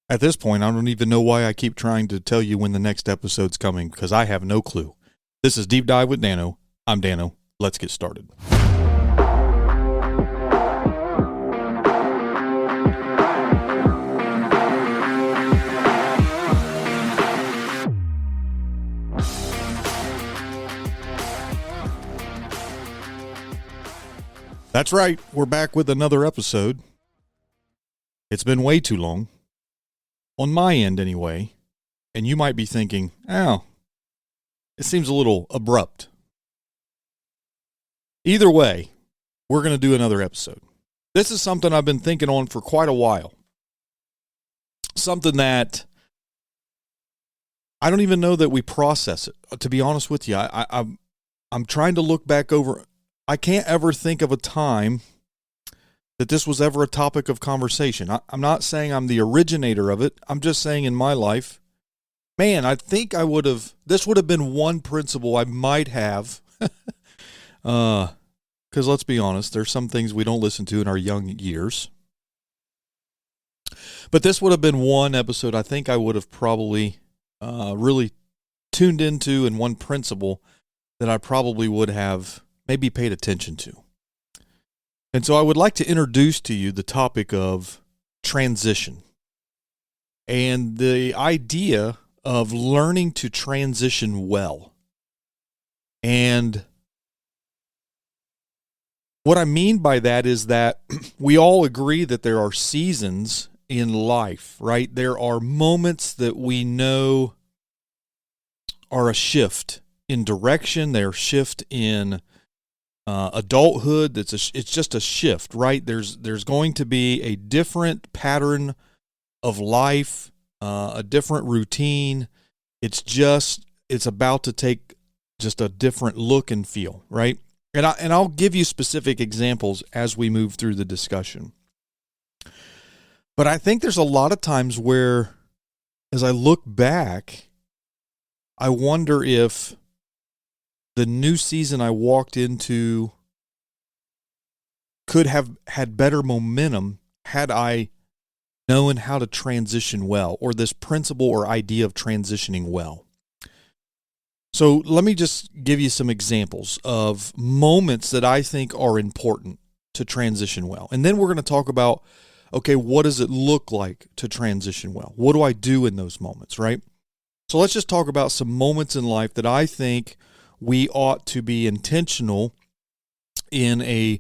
At this point, I don't even know why I keep trying to tell you when the next episode's coming, because I have no clue. This is Deep Dive with Dano. I'm Dano. Let's get started. That's right. We're back with another episode. It's been way too long. On my end, anyway. And you might be thinking, oh, it seems a little abrupt. Either way, we're going to do another episode. This is something I've been thinking on for quite a while. Something that I don't even know that we process it. To be honest with you, I'm trying to look back over. I can't ever think of a time that this was ever a topic of conversation. I'm not saying I'm the originator of it. I'm just saying in my life, man, I think this would have been one principle I might have. Because let's be honest, there's some things we don't listen to in our young years. But this would have been one episode I think I would have probably really tuned into, and one principle that I probably would have maybe paid attention to. And so I would like to introduce to you the topic of transition and the idea of learning to transition well. And what I mean by that is that we all agree that there are seasons in life, right? There are moments that we know are a shift in direction, they're a shift in adulthood. It's just a shift, right? There's going to be a different pattern of life, a different routine. It's about to take just a different look and feel, right? And I'll give you specific examples as we move through the discussion. But I think there's a lot of times where, as I look back, I wonder if the new season I walked into could have had better momentum had I known how to transition well, or this principle or idea of transitioning well. So let me just give you some examples of moments that I think are important to transition well. And then we're going to talk about, okay, what does it look like to transition well? What do I do in those moments, right? So let's just talk about some moments in life that I think we ought to be intentional in a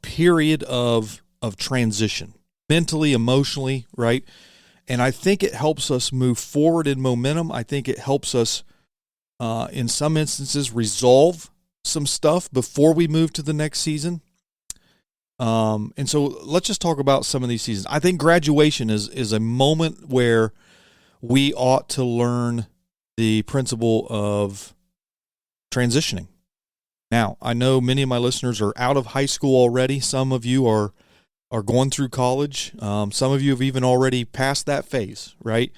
period of transition, mentally, emotionally, right? And I think it helps us move forward in momentum. I think it helps us, in some instances, resolve some stuff before we move to the next season. And so let's just talk about some of these seasons. I think graduation is a moment where we ought to learn the principle of transitioning. Now, I know many of my listeners are out of high school already. Some of you are going through college. Some of you have even already passed that phase, right?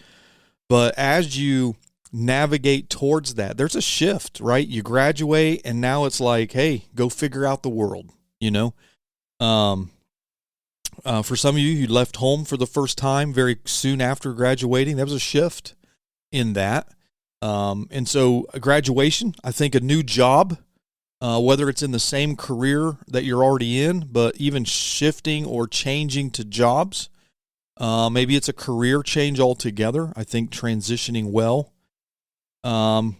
But as you navigate towards that, there's a shift, right? You graduate, and now it's like, hey, go figure out the world, you know? For some of you, you left home for the first time very soon after graduating. There was a shift in that. And so graduation, I think a new job, whether it's in the same career that you're already in, but even shifting or changing to jobs, maybe it's a career change altogether. I think transitioning well. A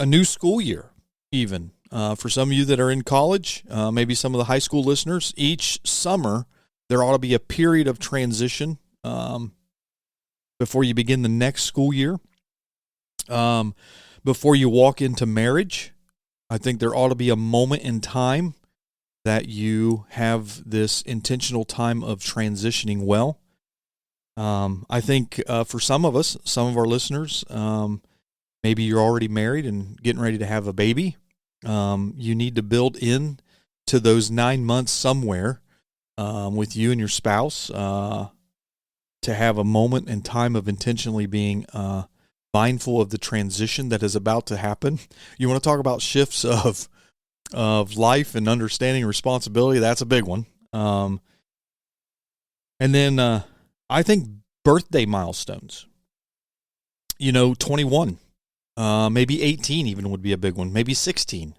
new school year, even. For some of you that are in college, maybe some of the high school listeners, each summer there ought to be a period of transition before you begin the next school year. Before you walk into marriage, I think there ought to be a moment in time that you have this intentional time of transitioning well. I think for some of us, some of our listeners, maybe you're already married and getting ready to have a baby. You need to build in to those 9 months somewhere with you and your spouse to have a moment and time of intentionally being mindful of the transition that is about to happen. You want to talk about shifts of life and understanding responsibility? That's a big one. And then I think birthday milestones. 21, maybe 18 even would be a big one, maybe 16.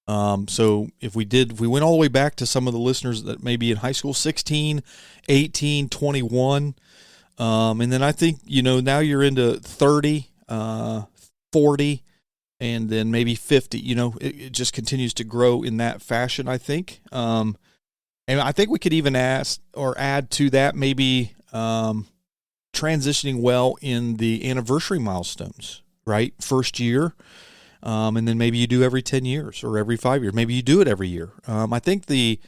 So if we went all the way back to some of the listeners that may be in high school, 16, 18, 21. And then I think, now you're into 30, 40, and then maybe 50. It just continues to grow in that fashion, I think. And I think we could even add to that maybe transitioning well in the anniversary milestones, right? First year, and then maybe you do every 10 years or every 5 years. Maybe you do it every year. I think the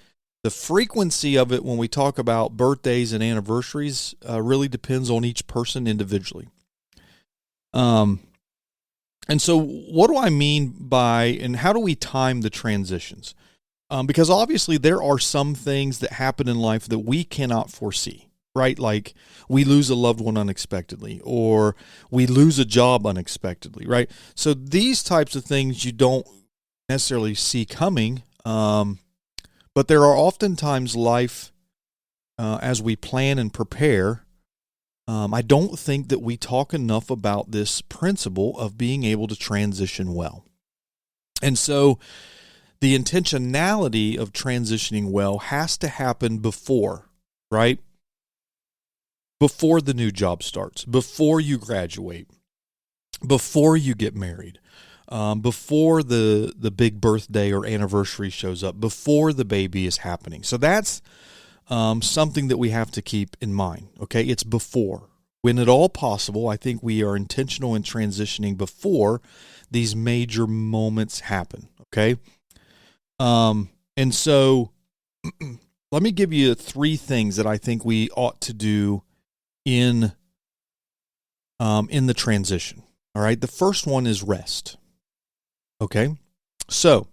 frequency of it when we talk about birthdays and anniversaries really depends on each person individually. And so what do I mean by, and how do we time the transitions? Because obviously there are some things that happen in life that we cannot foresee, right? Like we lose a loved one unexpectedly, or we lose a job unexpectedly, right? So these types of things you don't necessarily see coming, but there are oftentimes life, as we plan and prepare, I don't think that we talk enough about this principle of being able to transition well. And so the intentionality of transitioning well has to happen before, right? Before the new job starts, before you graduate, before you get married, before the big birthday or anniversary shows up, before the baby is happening. So that's something that we have to keep in mind, okay? It's before. When at all possible, I think we are intentional in transitioning before these major moments happen, okay? And so let me give you 3 things that I think we ought to do in the transition. All right. The first one is rest. Okay. So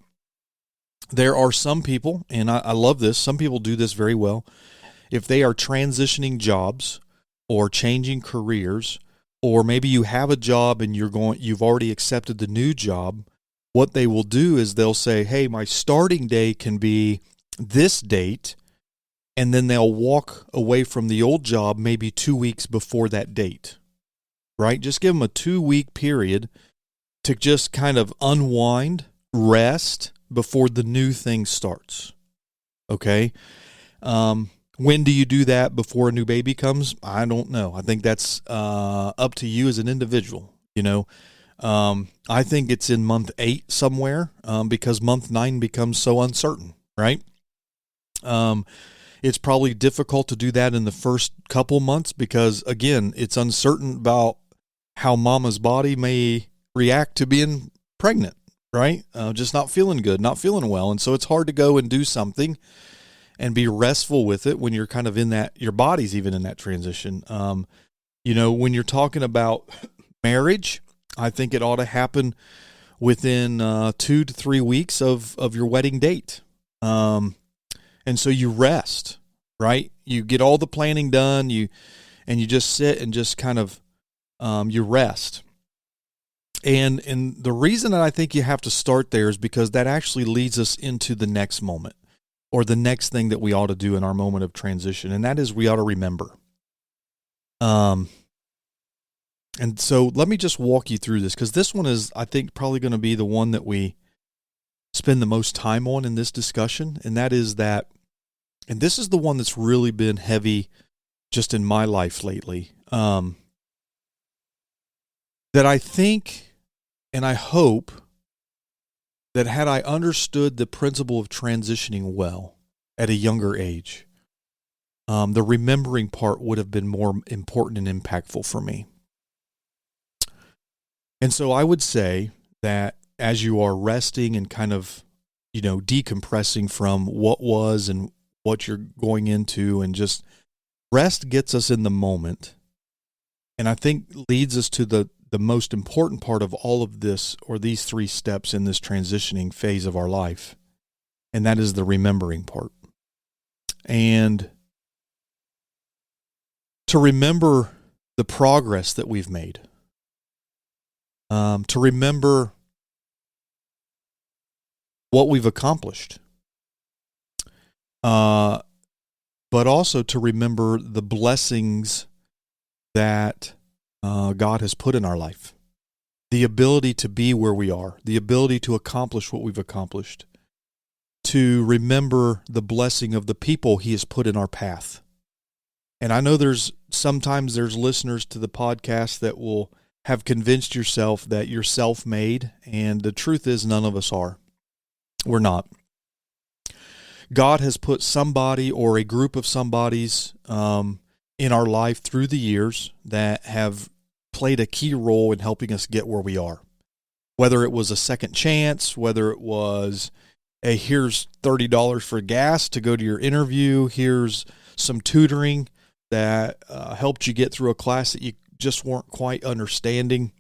there are some people, and I love this. Some people do this very well. If they are transitioning jobs or changing careers, or maybe you have a job and you've already accepted the new job, what they will do is they'll say, hey, my starting day can be this date. And then they'll walk away from the old job maybe 2 weeks before that date, right? Just give them a 2-week period to just kind of unwind, rest before the new thing starts, okay? When do you do that before a new baby comes? I don't know. I think that's up to you as an individual, I think it's in month 8 somewhere because month 9 becomes so uncertain, right? It's probably difficult to do that in the first couple months because, again, it's uncertain about how mama's body may react to being pregnant, right? Just not feeling good, not feeling well. And so it's hard to go and do something and be restful with it when you're kind of in that, your body's even in that transition. When you're talking about marriage, I think it ought to happen within 2 to 3 weeks of your wedding date. And so you rest, right? You get all the planning done, you just sit and just kind of you rest. And the reason that I think you have to start there is because that actually leads us into the next moment or the next thing that we ought to do in our moment of transition, and that is we ought to remember. And so let me just walk you through this because this one is, I think, probably going to be the one that we spend the most time on in this discussion, and that is that, and this is the one that's really been heavy just in my life lately, that I think and I hope that had I understood the principle of transitioning well at a younger age, the remembering part would have been more important and impactful for me. And so I would say that as you are resting and kind of, decompressing from what was and what you're going into, and just rest gets us in the moment. And I think leads us to the most important part of all of this, or these 3 steps in this transitioning phase of our life. And that is the remembering part. And to remember the progress that we've made. To remember what we've accomplished, but also to remember the blessings that God has put in our life. The ability to be where we are, the ability to accomplish what we've accomplished, to remember the blessing of the people He has put in our path. And I know sometimes there's listeners to the podcast that will have convinced yourself that you're self-made, and the truth is none of us are. We're not. God has put somebody or a group of somebodies in our life through the years that have played a key role in helping us get where we are. Whether it was a second chance, whether it was here's $30 for gas to go to your interview, here's some tutoring that helped you get through a class that you just weren't quite understanding,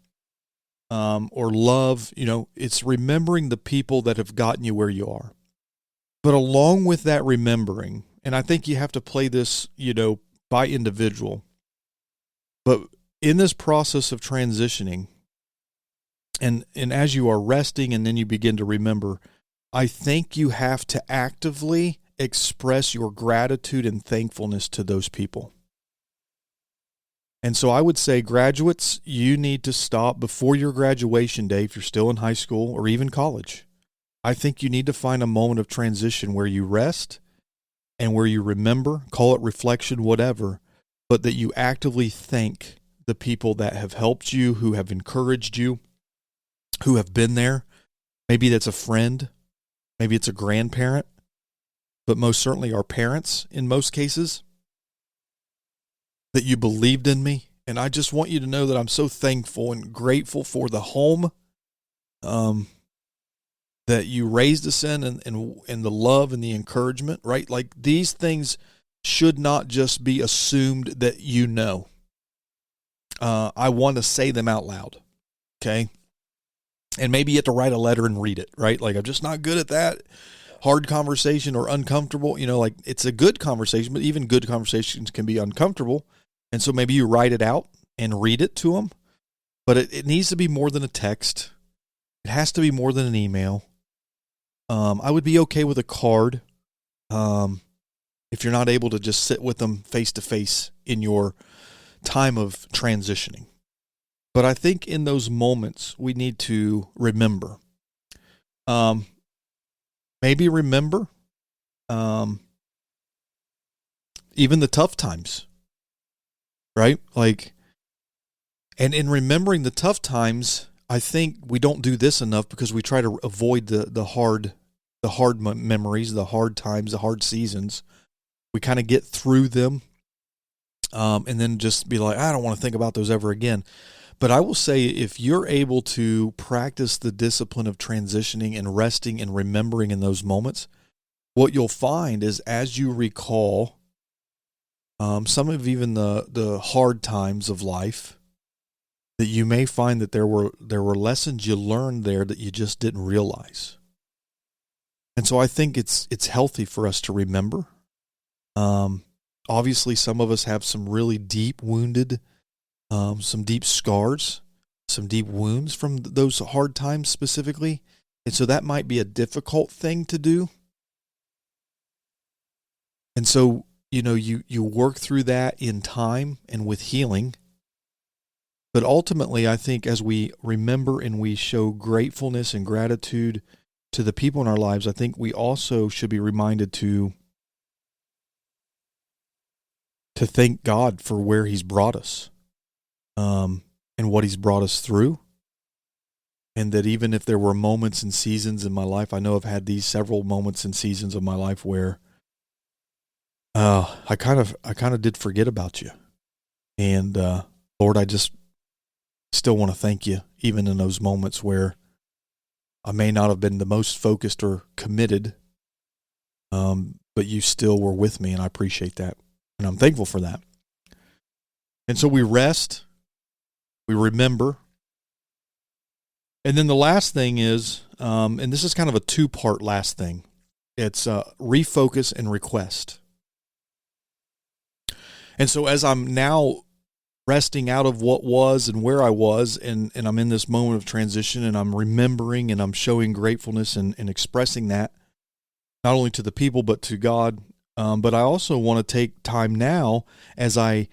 or love. It's remembering the people that have gotten you where you are. But along with that remembering, and I think you have to play this, by individual, but in this process of transitioning, and as you are resting and then you begin to remember, I think you have to actively express your gratitude and thankfulness to those people. And so I would say, graduates, you need to stop before your graduation day if you're still in high school or even college. I think you need to find a moment of transition where you rest and where you remember, call it reflection, whatever, but that you actively thank the people that have helped you, who have encouraged you, who have been there. Maybe that's a friend, maybe it's a grandparent, but most certainly our parents in most cases, that you believed in me. And I just want you to know that I'm so thankful and grateful for the home that you raised us in, and the love and the encouragement, right? Like, these things should not just be assumed that I want to say them out loud, okay? And maybe you have to write a letter and read it, right? Like, I'm just not good at that. Hard conversation or uncomfortable, like, it's a good conversation, but even good conversations can be uncomfortable. And so maybe you write it out and read it to them, but it needs to be more than a text. It has to be more than an email. I would be okay with a card if you're not able to just sit with them face to face in your time of transitioning. But I think in those moments, we need to remember. Maybe remember even the tough times. Right? Like, and in remembering the tough times, I think we don't do this enough because we try to avoid the hard memories, the hard times, the hard seasons. We kind of get through them, and then just be like, I don't want to think about those ever again. But I will say, if you're able to practice the discipline of transitioning and resting and remembering in those moments, what you'll find is, as you recall some of even the hard times of life, that you may find that there were lessons you learned there that you just didn't realize. And so I think it's healthy for us to remember. Obviously, some of us have some really deep wounded, some deep scars, some deep wounds from those hard times specifically. And so that might be a difficult thing to do. And so, you work through that in time and with healing. But ultimately, I think as we remember and we show gratefulness and gratitude to the people in our lives, I think we also should be reminded to thank God for where He's brought us, and what He's brought us through. And that even if there were moments and seasons in my life, I know I've had these several moments and seasons of my life where I kind of did forget about you. And Lord, I just still want to thank you, even in those moments where I may not have been the most focused or committed, but you still were with me, and I appreciate that. And I'm thankful for that. And so we rest, we remember. And then the last thing is, and this is kind of a two-part last thing, it's refocus and request. And so as I'm now resting out of what was and where I was, and I'm in this moment of transition, and I'm remembering and I'm showing gratefulness and expressing that, not only to the people but to God, but I also want to take time now as I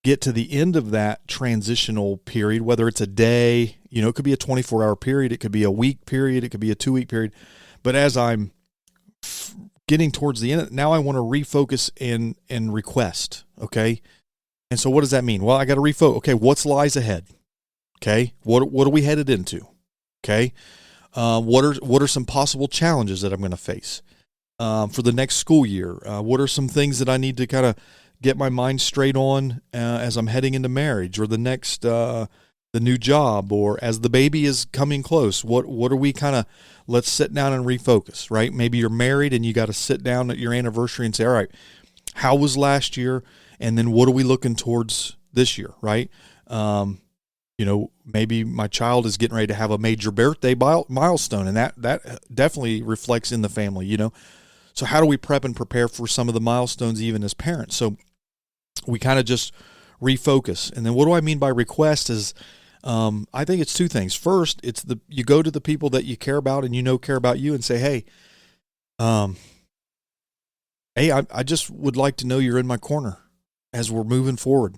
get to the end of that transitional period, whether it's a day, it could be a 24-hour period, it could be a week period, it could be a 2-week period. But as I'm getting towards the end, now I want to refocus and request, okay? And so what does that mean? Well, I got to refocus. Okay, what's lies ahead? Okay, what are we headed into? Okay, what are some possible challenges that I'm going to face for the next school year? What are some things that I need to kind of get my mind straight on as I'm heading into marriage, or the next the new job, or as the baby is coming close? What are we kind of, let's sit down and refocus, right? Maybe you're married and you got to sit down at your anniversary and say, all right, how was last year? And then what are we looking towards this year, right? Maybe my child is getting ready to have a major birthday milestone, and that definitely reflects in the family, So how do we prep and prepare for some of the milestones even as parents? So we kind of just refocus. And then what do I mean by request is, I think it's two things. First, it's you go to the people that you care about and care about you and say, hey, I just would like to know you're in my corner as we're moving forward,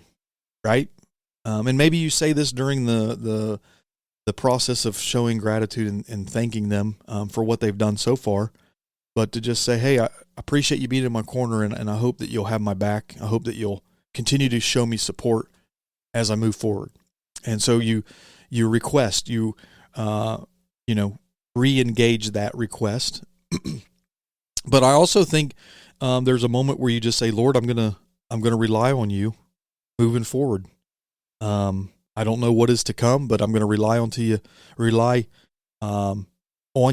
right? And maybe you say this during the process of showing gratitude and thanking them for what they've done so far, but to just say, hey, I appreciate you being in my corner, and I hope that you'll have my back. I hope that you'll continue to show me support as I move forward. And so you request, re-engage that request. But I also think there's a moment where you just say, Lord, I'm gonna rely on you moving forward. I don't know what is to come, but I'm going to rely on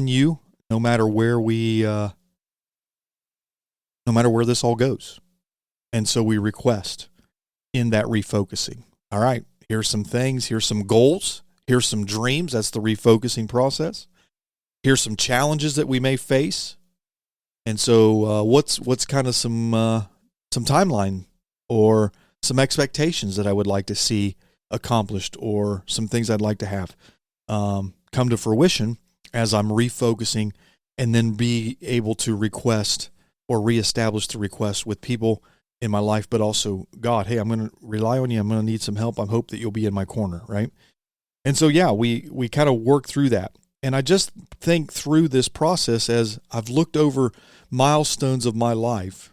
you, no matter where no matter where this all goes. And so we request in that refocusing. All right, here's some things, here's some goals, here's some dreams. That's the refocusing process. Here's some challenges that we may face. And so what's kind of some timeline or some expectations that I would like to see accomplished, or some things I'd like to have come to fruition as I'm refocusing, and then be able to request or reestablish the request with people in my life, but also God, hey, I'm going to rely on you. I'm going to need some help. I hope that you'll be in my corner, right? And so, yeah, we kind of work through that. And I just think through this process as I've looked over milestones of my life.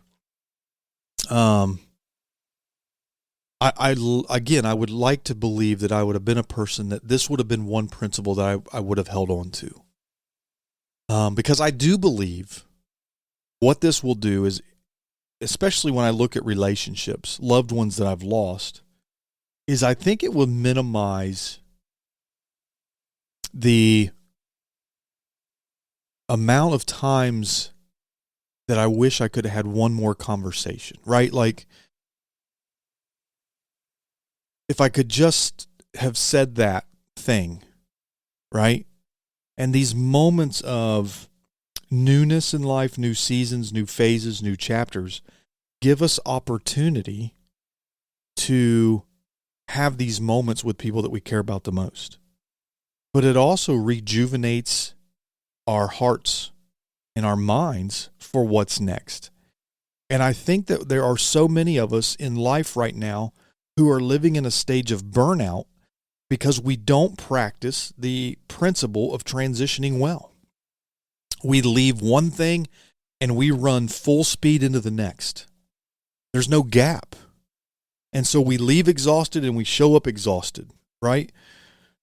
I would like to believe that I would have been a person that this would have been one principle that I would have held on to. Because I do believe what this will do is, especially when I look at relationships, loved ones that I've lost, is I think it will minimize the amount of times that I wish I could have had one more conversation, right? Like, if I could just have said that thing, right? And these moments of newness in life, new seasons, new phases, new chapters, give us opportunity to have these moments with people that we care about the most. But it also rejuvenates our hearts and our minds for what's next. And I think that there are so many of us in life right now who are living in a stage of burnout because we don't practice the principle of transitioning well. We leave one thing and we run full speed into the next. There's no gap. And so we leave exhausted and we show up exhausted, right?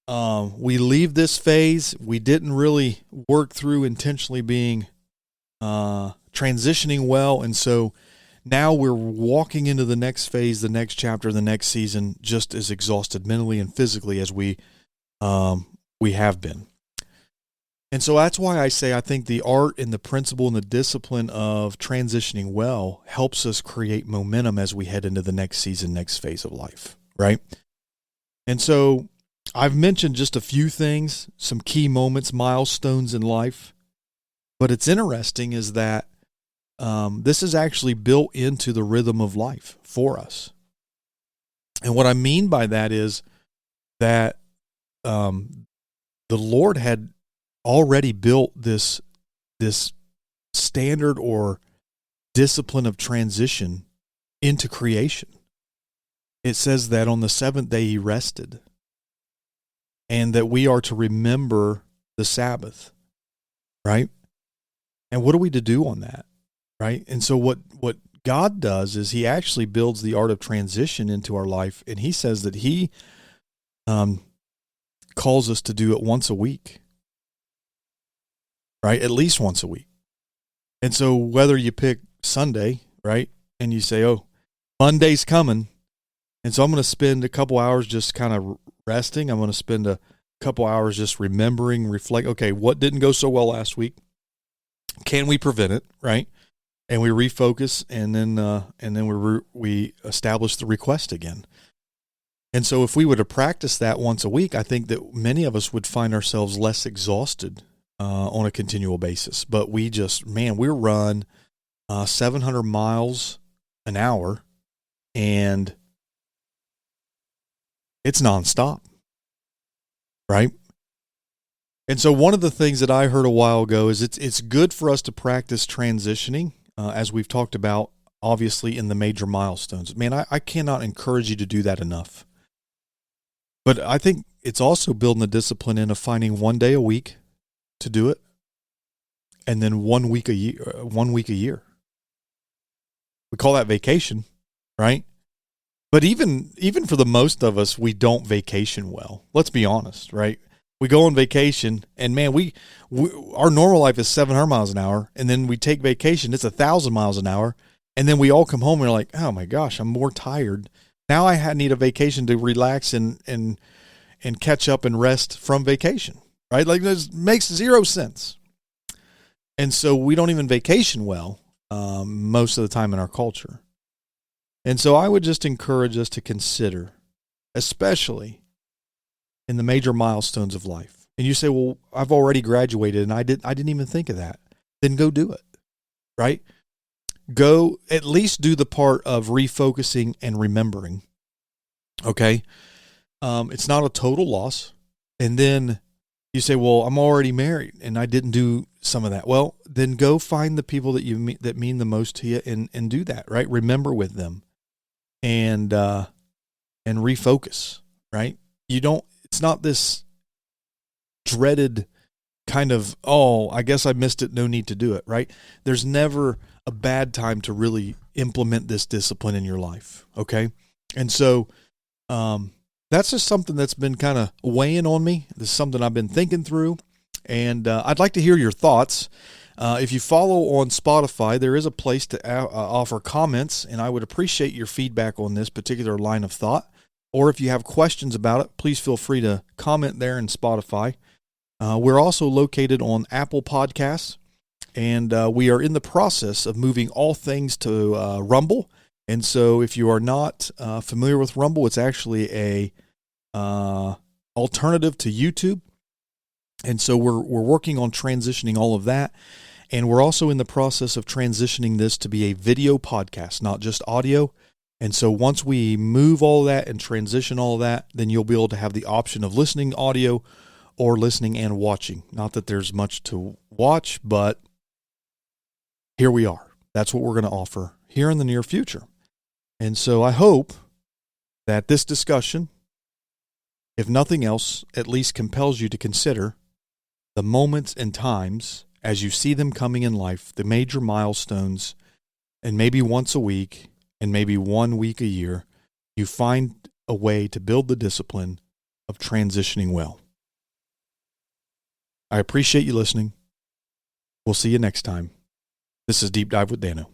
We leave this phase. We didn't really work through intentionally being transitioning well. And so now we're walking into the next phase, the next chapter, the next season, just as exhausted mentally and physically as we have been. And so that's why I say I think the art and the principle and the discipline of transitioning well helps us create momentum as we head into the next season, next phase of life, right? And so I've mentioned just a few things, some key moments, milestones in life. But it's interesting is that this is actually built into the rhythm of life for us. And what I mean by that is that the Lord had already built this standard or discipline of transition into creation. it says that on the seventh day he rested, and that we are to remember the Sabbath, right? And what are we to do on that, right? And so what God does is he actually builds the art of transition into our life, and he says that he calls us to do it once a week, right? At least once a week. And so whether you pick Sunday, right, and you say, oh, Monday's coming, and so I'm going to spend a couple hours just kind of resting. I'm going to spend a couple hours just remembering, reflect, okay, what didn't go so well last week? Can we prevent it, right? And we refocus, and then we establish the request again. And so if we were to practice that once a week, I think that many of us would find ourselves less exhausted on a continual basis. But we run 700 miles an hour, and it's nonstop, right? And so one of the things that I heard a while ago is it's good for us to practice transitioning, as we've talked about, obviously, in the major milestones. Man, I cannot encourage you to do that enough. But I think it's also building the discipline in of finding one day a week to do it, and then 1 week a year. 1 week a year. We call that vacation, right? But even for the most of us, we don't vacation well. Let's be honest, right? We go on vacation, and man, we our normal life is 700 miles an hour, and then we take vacation, it's 1,000 miles an hour, and then we all come home and we're like, oh my gosh, I'm more tired. Now I need a vacation to relax and catch up and rest from vacation, right? Like, this makes zero sense. And so we don't even vacation well most of the time in our culture. And so I would just encourage us to consider, especially in the major milestones of life. And you say, well, I've already graduated and I didn't even think of that. Then go do it, right? Go at least do the part of refocusing and remembering. Okay. It's not a total loss. And then you say, well, I'm already married and I didn't do some of that. Well, then go find the people that you meet that mean the most to you and do that, right? Remember with them and refocus, right? It's not this dreaded kind of, oh, I guess I missed it, no need to do it, right? There's never a bad time to really implement this discipline in your life, okay? And so that's just something that's been kind of weighing on me. This is something I've been thinking through, and I'd like to hear your thoughts. If you follow on Spotify, there is a place to offer comments, and I would appreciate your feedback on this particular line of thought. Or if you have questions about it, please feel free to comment there in Spotify. We're also located on Apple Podcasts, and we are in the process of moving all things to Rumble. And so if you are not familiar with Rumble, it's actually a alternative to YouTube. And so we're working on transitioning all of that. And we're also in the process of transitioning this to be a video podcast, not just audio. And so once we move all that and transition all that, then you'll be able to have the option of listening audio or listening and watching. Not that there's much to watch, but here we are. That's what we're going to offer here in the near future. And so I hope that this discussion, if nothing else, at least compels you to consider the moments and times as you see them coming in life, the major milestones, and maybe once a week, and maybe 1 week a year, you find a way to build the discipline of transitioning well. I appreciate you listening. We'll see you next time. This is Deep Dive with Dano.